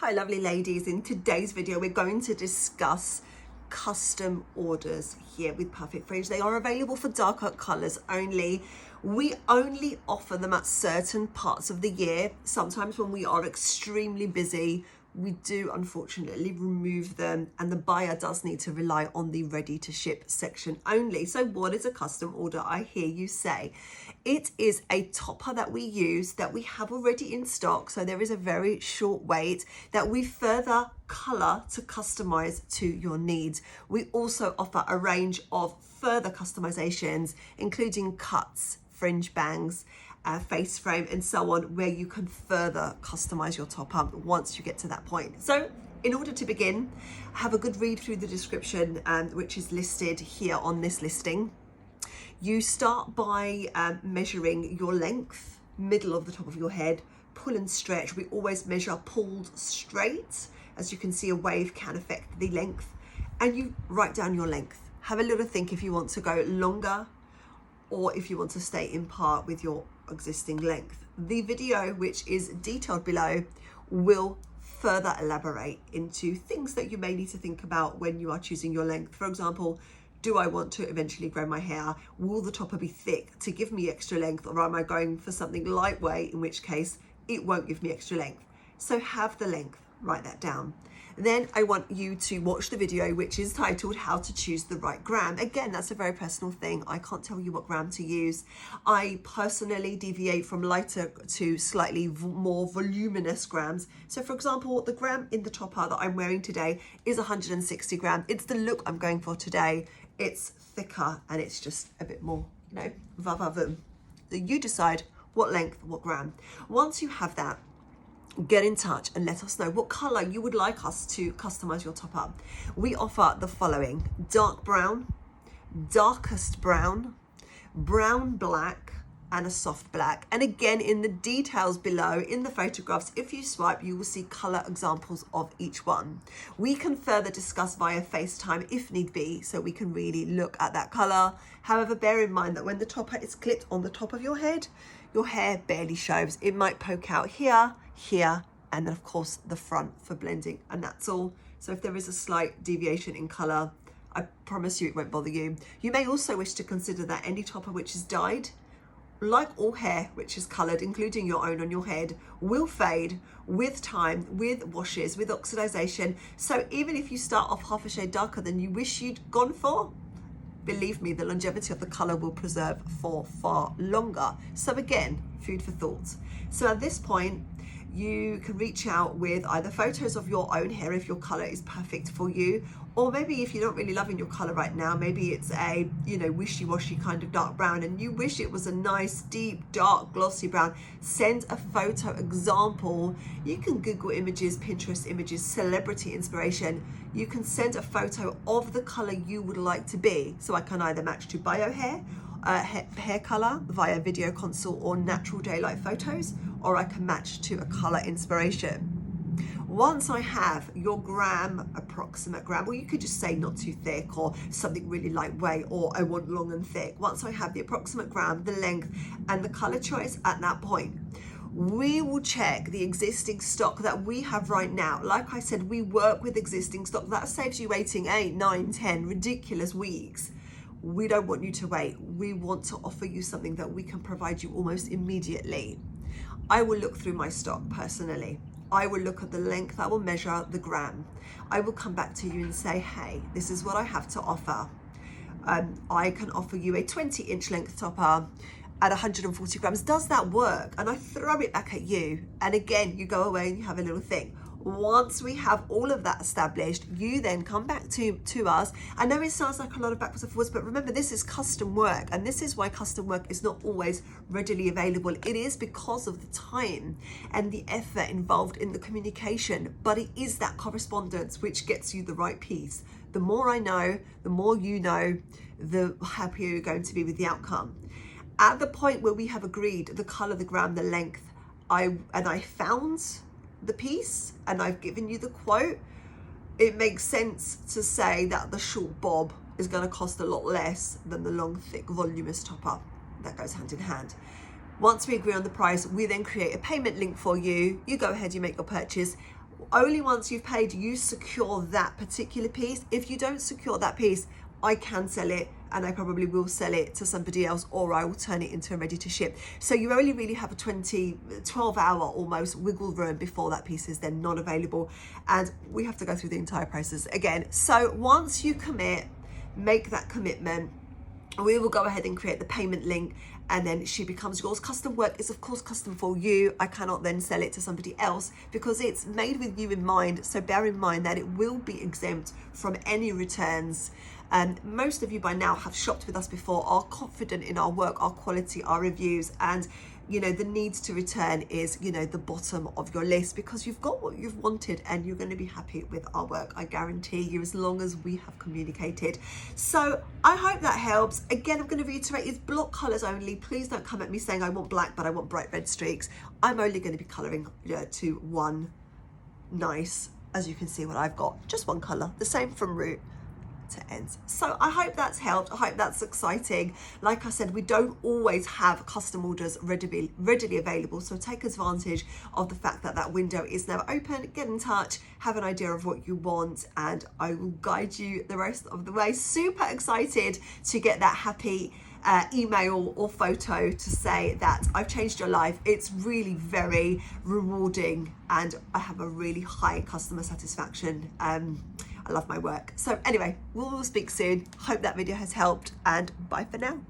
Hi lovely ladies, in today's video we're going to discuss custom orders here with Perfectfringe. They are available for darker colours only. We only offer them at certain parts of the year. Sometimes when we are extremely busy, we do unfortunately remove them and the buyer does need to rely on the ready to ship section only. So what is a custom order? I hear you say. It is a topper that we use that we have already in stock. So there is a very short wait that we further color to customize to your needs. We also offer a range of further customizations, including cuts, fringe bangs, face frame and so on, where you can further customize your top up once you get to that point. So in order to begin, have a good read through the description which is listed here on this listing. You start by measuring your length, middle of the top of your head, pull and stretch. We always measure pulled straight. As you can see, a wave can affect the length, and you write down your length. Have a little think if you want to go longer or if you want to stay in par with your existing length. The video, which is detailed below, will further elaborate into things that you may need to think about when you are choosing your length. For example, do I want to eventually grow my hair? Will the topper be thick to give me extra length, or am I going for something lightweight, in which case it won't give me extra length? So have the length, write that down. Then I want you to watch the video, which is titled How to Choose the Right Gram. Again, that's a very personal thing. I can't tell you what gram to use. I personally deviate from lighter to slightly more voluminous grams. So for example, the gram in the topper that I'm wearing today is 160 grams. It's the look I'm going for today. It's thicker and it's just a bit more, va-va-voom. So you decide what length, what gram. Once you have that, get in touch and let us know what color you would like us to customize your top up. We offer the following: dark brown, darkest brown, brown black, and a soft black. And again, in the details below, in the photographs, if you swipe, you will see color examples of each one. We can further discuss via FaceTime if need be, so we can really look at that color. However, bear in mind that when the topper is clipped on the top of your head, your hair barely shows. It might poke out here, here, and then of course the front for blending, and that's all. So if there is a slight deviation in color, I promise you it won't bother you. You may also wish to consider that any topper which is dyed, like all hair which is colored, including your own on your head, will fade with time, with washes, with oxidization. So even if you start off half a shade darker than you wish you'd gone for, believe me, the longevity of the color will preserve for far longer. So again, food for thought. So at this point, you can reach out with either photos of your own hair if your color is perfect for you, or maybe if you're not really loving your color right now, maybe it's a wishy-washy kind of dark brown and you wish it was a nice deep dark glossy brown. Send a photo example. You can Google images, Pinterest images, celebrity inspiration. You can send a photo of the color you would like to be, so I can either match to bio hair, hair color via video consult or natural daylight photos, or I can match to a color inspiration. Once I have your gram, approximate gram, or you could just say not too thick or something really lightweight, or I want long and thick. Once I have the approximate gram, the length and the color choice, at that point, we will check the existing stock that we have right now. Like I said, we work with existing stock. That saves you waiting 8, 9, 10 ridiculous weeks. We don't want you to wait. We want to offer you something that we can provide you almost immediately. I will look through my stock personally. I will look at the length, I will measure the gram. I will come back to you and say, hey, this is what I have to offer. I can offer you a 20-inch length topper at 140 grams. Does that work? And I throw it back at you. And again, you go away and you have a little think. Once we have all of that established, you then come back to us. I know it sounds like a lot of backwards and forwards, but remember, this is custom work, and this is why custom work is not always readily available. It is because of the time and the effort involved in the communication, but it is that correspondence which gets you the right piece. The more I know, the more you know, the happier you're going to be with the outcome. At the point where we have agreed the color, the gram, the length, I found the piece and I've given you the quote, it makes sense to say that the short bob is going to cost a lot less than the long, thick, voluminous topper. That goes hand in hand. Once we agree on the price, we then create a payment link for you. You go ahead, you make your purchase. Only once you've paid, you secure that particular piece. If you don't secure that piece, I can sell it, and I probably will sell it to somebody else, or I will turn it into a ready to ship. So you only really have a 12 hour almost wiggle room before that piece is then not available, and we have to go through the entire process again. So once you commit, make that commitment, we will go ahead and create the payment link, and then she becomes yours. Custom work is of course custom for you. I cannot then sell it to somebody else because it's made with you in mind. So bear in mind that it will be exempt from any returns. And most of you by now have shopped with us before, are confident in our work, our quality, our reviews, and you know, the needs to return is, you know, the bottom of your list because you've got what you've wanted and you're going to be happy with our work. I guarantee you, as long as we have communicated. So I hope that helps. Again, I'm going to reiterate, it's block colors only. Please don't come at me saying I want black, but I want bright red streaks. I'm only going to be coloring to one nice, as you can see what I've got, just one color, the same from root to ends. So I hope that's helped. I hope that's exciting. Like I said, we don't always have custom orders readily available, so take advantage of the fact that that window is now open. Get in touch, have an idea of what you want, and I will guide you the rest of the way. Super excited to get that happy email or photo to say that I've changed your life. It's really very rewarding, and I have a really high customer satisfaction. I love my work. So anyway, we'll speak soon. Hope that video has helped, and bye for now.